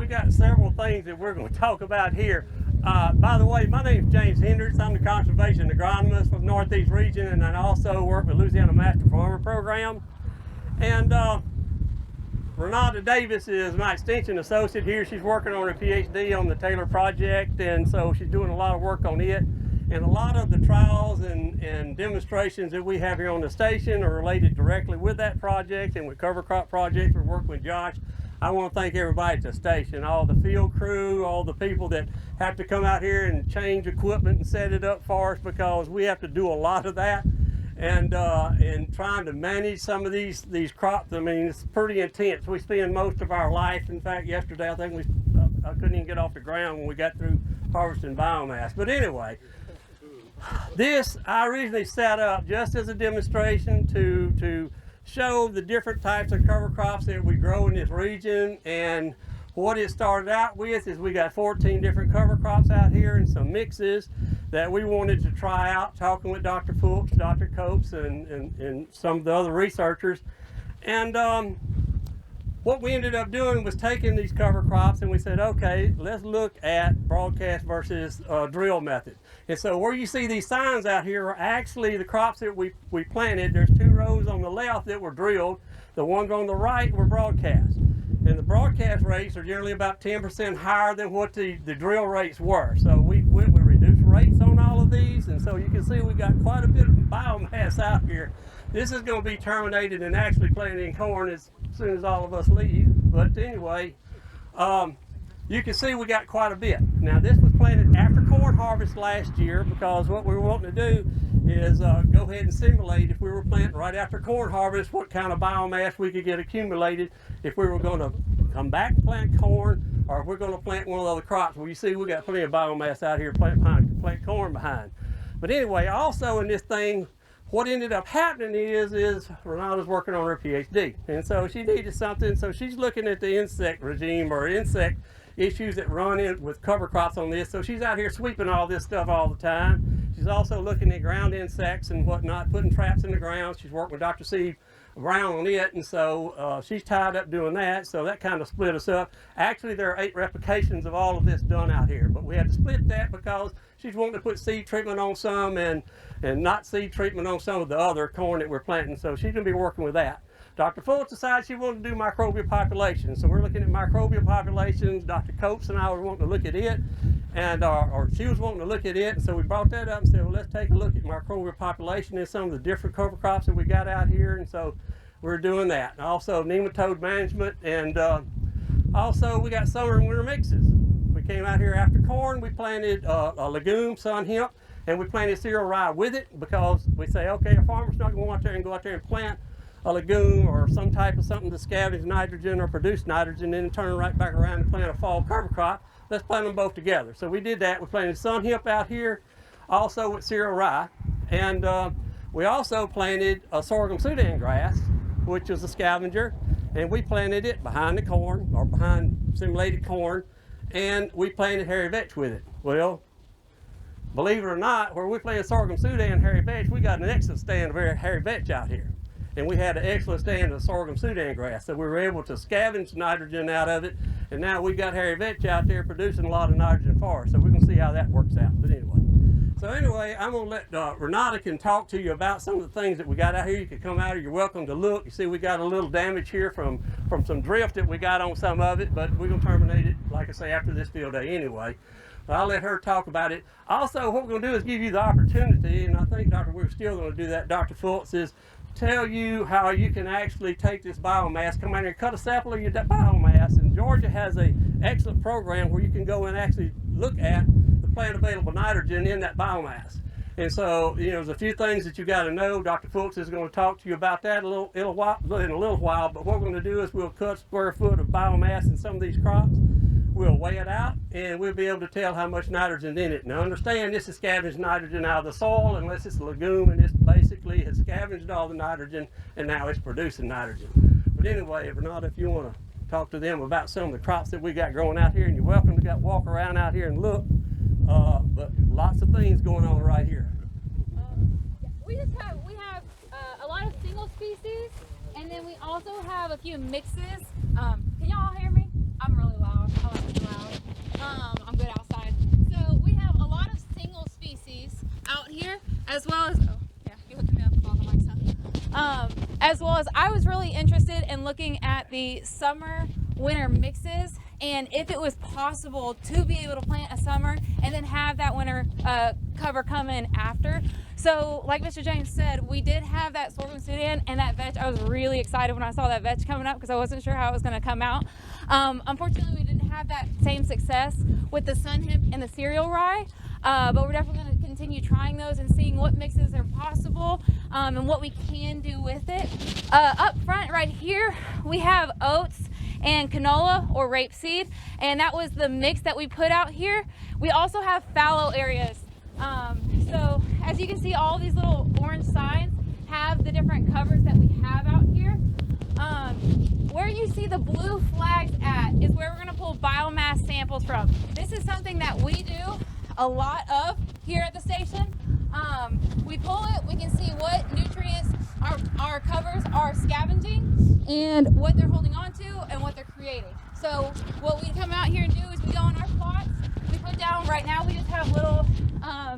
got several things that we're going to talk about here. By the way, my name is James Hendrix. I'm the conservation agronomist for the Northeast region, and I also work with Louisiana Master Farmer Program. And Renada Davis is my extension associate here. She's working on her PhD on the Taylor project, and so she's doing a lot of work on it. And a lot of the trials and demonstrations that we have here on the station are related directly with that project and with cover crop projects. We're working with Josh. I want to thank everybody at the station, all the field crew, all the people that have to come out here and change equipment and set it up for us, because we have to do a lot of that. And trying to manage some of these crops, I mean, it's pretty intense. We spend most of our life, in fact, yesterday I think I couldn't even get off the ground when we got through harvesting biomass. But anyway, this I originally set up just as a demonstration to show the different types of cover crops that we grow in this region. And what it started out with is we got 14 different cover crops out here and some mixes that we wanted to try out, talking with Dr. Fultz, Dr. Copes, and some of the other researchers. And what we ended up doing was taking these cover crops and we said, okay, let's look at broadcast versus drill method. And so where you see these signs out here are actually the crops that we planted. There's 2 rows on the left that were drilled. The ones on the right were broadcast. And the broadcast rates are generally about 10% higher than what the drill rates were. So we went with reduced rates on all of these, and so you can see we got quite a bit of biomass out here. This is going to be terminated and actually planting corn as soon as all of us leave. But anyway, you can see we got quite a bit. Now this was planted after corn harvest last year, because what we were wanting to do is go ahead and simulate, if we were planting right after corn harvest, what kind of biomass we could get accumulated if we were going to come back and plant corn, or if we're going to plant one of the other crops. Well, you see we got plenty of biomass out here to plant corn behind. But anyway, also in this thing, what ended up happening is Renada's working on her PhD, and so she needed something, so she's looking at the insect regime or insect issues that run in with cover crops on this. So she's out here sweeping all this stuff all the time. She's also looking at ground insects and whatnot, putting traps in the ground. She's working with Dr. Steve Brown on it, and so she's tied up doing that, so that kind of split us up. Actually, there are 8 replications of all of this done out here, but we had to split that because she's wanting to put seed treatment on some and not seed treatment on some of the other corn that we're planting, so she's going to be working with that. Dr. Fultz decided she wanted to do microbial populations, so we're looking at microbial populations. Dr. Copes and I were wanting to look at it, and or she was wanting to look at it, and so we brought that up and said, well, let's take a look at microbial population and some of the different cover crops that we got out here, and so we're doing that. And also nematode management, and also we got summer and winter mixes. We came out here after corn, we planted a legume, sun hemp, and we planted cereal rye with it, because we say, okay, a farmer's not going to go out there and plant a legume or some type of something to scavenge nitrogen or produce nitrogen, and then turn right back around and plant a fall cover crop. Let's plant them both together. So we did that. We planted sun hemp out here, also with cereal rye, and we also planted a sorghum Sudan grass, which is a scavenger, and we planted it behind the corn, or behind simulated corn, and we planted hairy vetch with it. Well, believe it or not, where we planted sorghum Sudan and hairy vetch, we got an excellent stand of hairy vetch out here. And we had an excellent stand of sorghum Sudan grass, so we were able to scavenge nitrogen out of it, and now we got hairy vetch out there producing a lot of nitrogen for us, so we're going to see how that works out. But anyway, I'm going to let Renada can talk to you about some of the things that we got out here. You can come out here, you're welcome to look. You see we got a little damage here from some drift that we got on some of it, but we're going to terminate it, like I say, after this field day anyway. But I'll let her talk about it. Also, what we're going to do is give you the opportunity, and I think we're still going to do that, Dr. Fultz, is tell you how you can actually take this biomass, come out here and cut a sample of your biomass. And Georgia has an excellent program where you can go and actually look at the plant available nitrogen in that biomass. And so, there's a few things that you got to know. Dr. Fultz is going to talk to you about that in a little while. But what we're going to do is we'll cut square foot of biomass in some of these crops. We'll weigh it out, and we'll be able to tell how much nitrogen in it. Now understand, this is scavenged nitrogen out of the soil, unless it's a legume, and this basically has scavenged all the nitrogen, and now it's producing nitrogen. But anyway, Renada, if you want to talk to them about some of the crops that we got growing out here, and you're welcome to walk around out here and look, but lots of things going on right here. We have a lot of single species, and then we also have a few mixes. Can y'all hear me? I'm really loud. Oh, that's too loud. I'm good outside. So we have a lot of single species out here, as well as, oh yeah, you hooking me up with all the mics, huh? As well as I was really interested in looking at the summer winter mixes, and if it was possible to be able to plant a summer and then have that winter cover come in after. So like Mr. James said, we did have that sorghum Sudan and that vetch. I was really excited when I saw that vetch coming up because I wasn't sure how it was going to come out. Unfortunately, we didn't have that same success with the sun hemp and the cereal rye, but we're definitely going to continue trying those and seeing what mixes are possible and what we can do with it. Up front right here, we have oats and canola or rapeseed, and that was the mix that we put out here. We also have fallow areas. So as you can see, all these little orange signs have the different covers that we have out here. Where you see the blue flags at is where we're going to pull biomass samples from. This is something that we do a lot of here at the station. We pull it, we can see what nutrients our covers are scavenging and what they're holding on to and what they're creating. So what we come out here and do is we go in our plots, we put down, right now we just have little,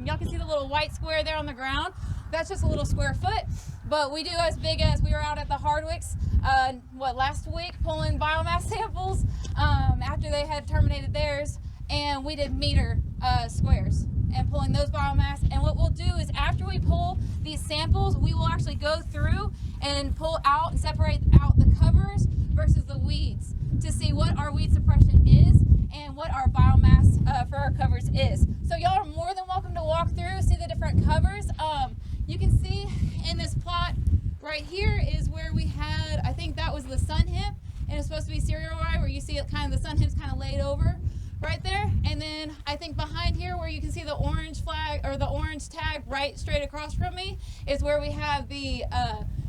y'all can see the little white square there on the ground. That's just a little square foot, but we do as big as, we were out at the Hardwicks, last week pulling biomass samples after they had terminated theirs, and we did meter squares and pulling those biomass. And what we'll do is after we pull these samples, we will actually go through and pull out and separate out the covers versus the weeds to see what our weed suppression is and what our biomass for our covers is. So y'all are more than welcome to walk through, see the different covers. You can see in this plot right here is where we had, I think that was the sun hemp, and it's supposed to be cereal rye, where you see it kind of, the sun hemp's kind of laid over right there. And then I think behind here where you can see the orange flag or the orange tag right straight across from me is where we have the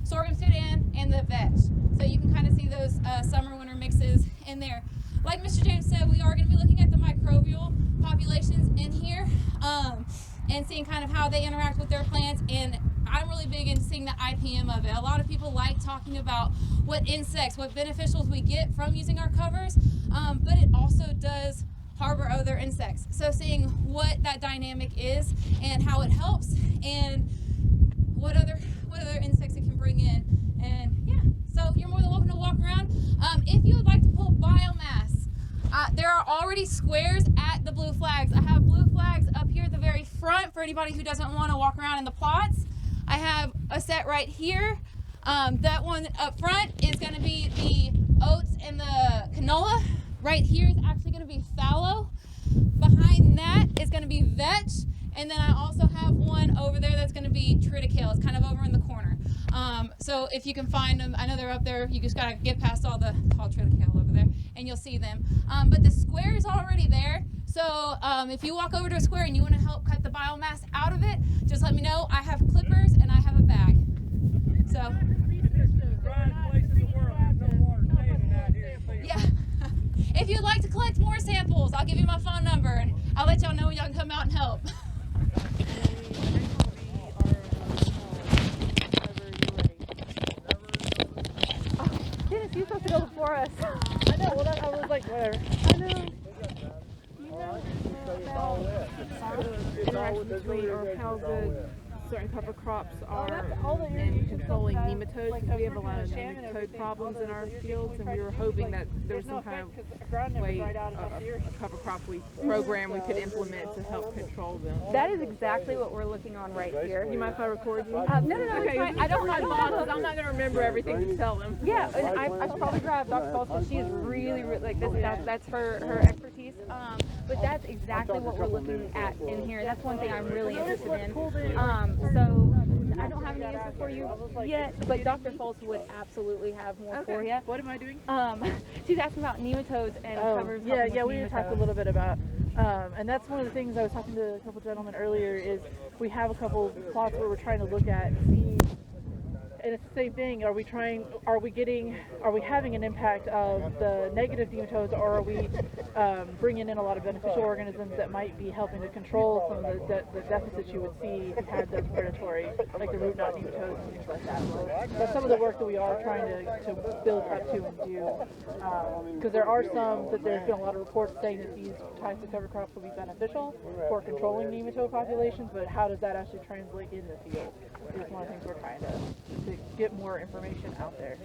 sorghum Sudan and the vetch. So you can kind of see those summer winter mixes in there. Like Mr. James said, we are going to be looking at the microbial populations in here and seeing kind of how they interact with their plants. And I'm really big into seeing the IPM of it. A lot of people like talking about what insects, what beneficials we get from using our covers, but it also does harbor other insects. So seeing what that dynamic is and how it helps and what other insects it can bring in. And yeah, so you're more than welcome to walk around. If you would like to pull biomass, there are already squares at the blue flags. I have blue flags up here at the very front for anybody who doesn't want to walk around in the plots. I have a set right here. That one up front is going to be the oats and the canola. Right here is actually going to be fallow. Behind that is going to be vetch. And then I also have one over there that's going to be triticale. It's kind of over in the corner. So if you can find them, I know they're up there. You just got to get past all the tall triticale over there and you'll see them. But the square is already there. So if you walk over to a square and you want to help cut the biomass out of it, just let me know. I have clippers and I have a bag. So. Yeah. If you'd like to collect more samples, I'll give you my phone number and I'll let y'all know when y'all can come out and help. Dennis, you're supposed to go before us. I know, well, I was like, whatever. I know. Interaction between or how good certain cover crops are in controlling nematodes. We have a lot of nematode problems in our fields, and we were hoping that there was some kind of way, a cover crop program we could implement to help control them. That is exactly what we're looking on right here. You mind if I record you? No, it's fine. I don't I'm not going to remember everything to tell them. Yeah, and I should probably grab Dr. Falls because she is really like this. That's her expertise. But that's exactly what we're looking at in here. That's one thing I'm really interested in. So I don't have any answers for you yet, but Dr. Falls would absolutely have more for you. What am I doing? She's asking about nematodes and covers. Yeah, we talked a little bit about, and that's one of the things I was talking to a couple gentlemen earlier is we have a couple plots where we're trying to look at seeds And it's the same thing. Are we having an impact of the negative nematodes, or are we bringing in a lot of beneficial organisms that might be helping to control some of the deficits you would see if you had those predatory, like the root knot nematodes and things like that. So that's some of the work that we are trying to build up to and do. Because there are some that there's been a lot of reports saying that these types of cover crops will be beneficial for controlling nematode populations, but how does that actually translate in the field? Is one of the things we're trying to get more information out there.